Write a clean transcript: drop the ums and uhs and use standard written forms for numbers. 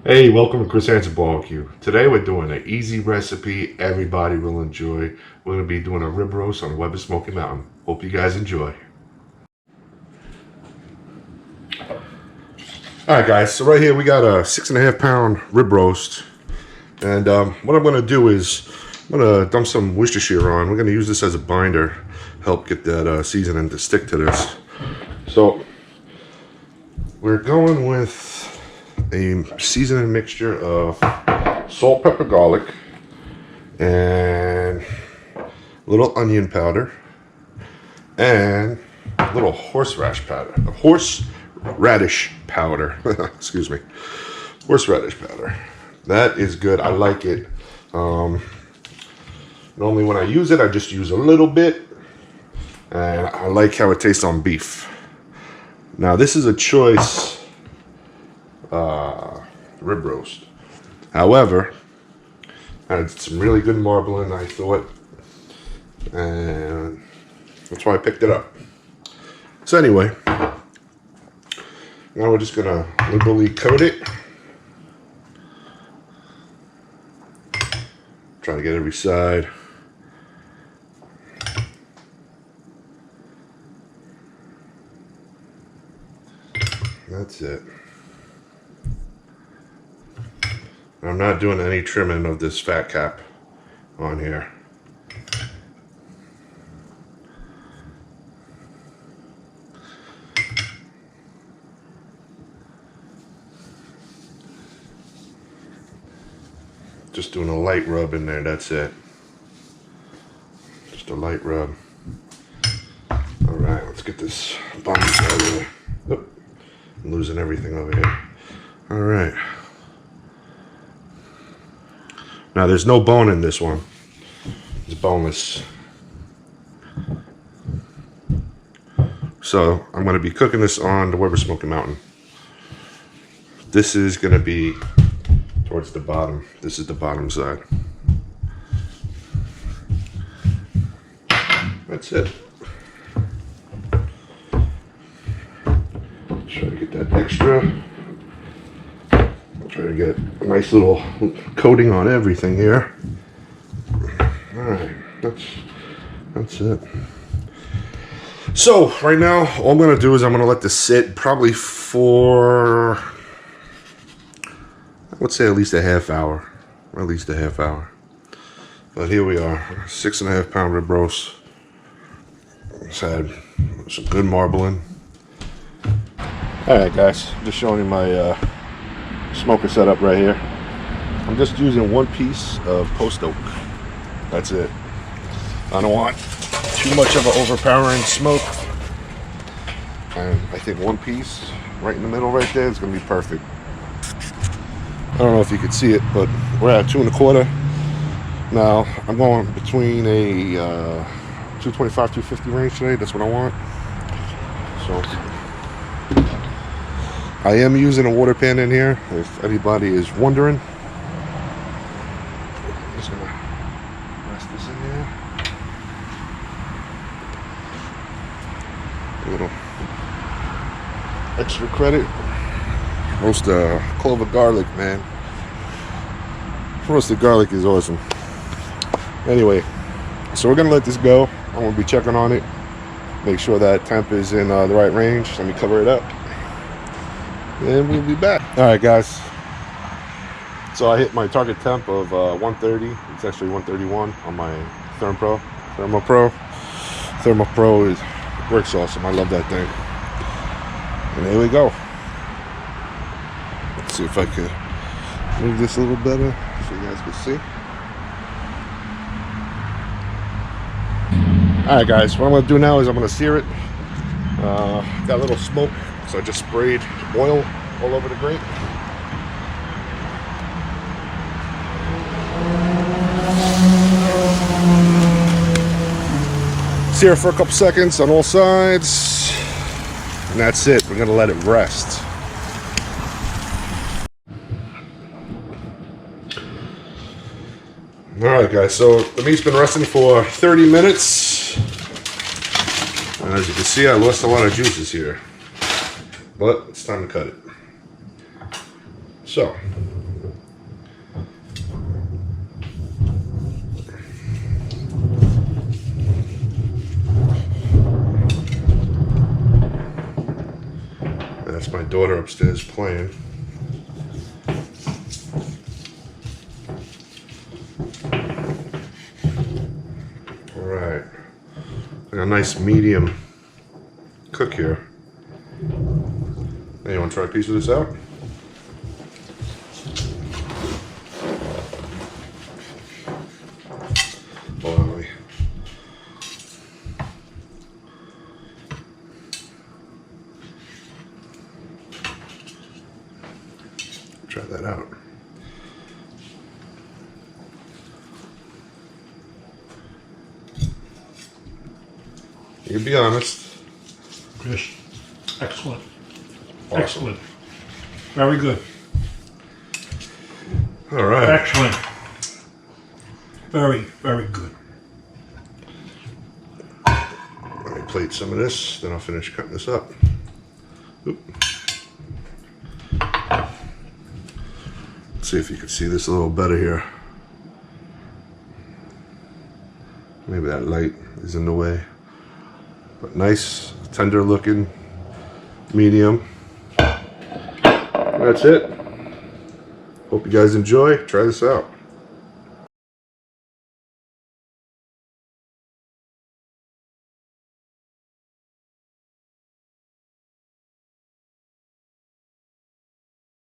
Hey, welcome to Chris Hansen Barbecue. Today we're doing an easy recipe everybody will enjoy. We're going to be doing a rib roast on Weber Smokey Mountain. Hope you guys enjoy. Alright guys, so right here we got a 6.5 pound rib roast. And what I'm going to do is I'm going to dump some Worcestershire on. We're going to use this as a binder, help get that seasoning to stick to this. So we're going with a seasoning mixture of salt, pepper, garlic, and a little onion powder, and a little horseradish powder. Excuse me, horseradish powder. That is good. I like it. Normally when I use it, I just use a little bit, and I like how it tastes on beef. Now this is a choice rib roast. However, I had some really good marbling, I thought, and that's why I picked it up. So anyway, now we're just gonna liberally coat it. Try to get every side. That's it. I'm not doing any trimming of this fat cap on here. Just doing a light rub in there, that's it. Just a light rub. Alright, let's get this bun out of there. Oop, I'm losing everything over here. Alright. Now there's no bone in this one. It's boneless. So I'm going to be cooking this on the Weber Smokey Mountain. This is going to be towards the bottom. This is the bottom side. That's it. Try to get that extra. Try to get a nice little coating on everything here. Alright, that's it. So right now all I'm gonna do is I'm gonna let this sit probably for, I would say, at least a half hour. Or at least a half hour. But here we are, 6.5 pound rib roast. It's had some good marbling. Alright guys, just showing you my smoker setup right here. I'm just using one piece of post oak. That's it. I don't want too much of an overpowering smoke. And I think one piece right in the middle right there is going to be perfect. I don't know if you can see it, but we're at 2 1/4. Now I'm going between a 225, 250 range today. That's what I want. So I am using a water pan in here, if anybody is wondering. I'm just gonna rest this in here. A little extra credit. Roast clove of garlic, man. Roasted garlic is awesome. Anyway, so we're gonna let this go. I'm gonna be checking on it. Make sure that temp is in the right range. Let me cover it up. And we'll be back. Alright guys, so I hit my target temp of 130. It's actually 131 on my Thermo Pro. Works awesome. I love that thing. And here we go. Let's see if I can move this a little better so you guys can see. Alright guys, what I'm going to do now is I'm going to sear it. Got a little smoke, so I just sprayed oil all over the grate. Sear for a couple seconds on all sides. And that's it. We're going to let it rest. Alright guys, so the meat's been resting for 30 minutes. And as you can see, I lost a lot of juices here. But it's time to cut it. So, That's my daughter upstairs playing. Alright. Got a nice medium cook here. Hey, you want to try a piece of this out? Hold on, let me. Try that out. You can be honest. Just excellent. Awesome. Excellent. Very good. All right. Excellent. Very, very good. Let me plate some of this, then I'll finish cutting this up. Oop. Let's see if you can see this a little better here. Maybe that light is in the way. But nice, tender looking, medium. That's it. Hope you guys enjoy. Try this out.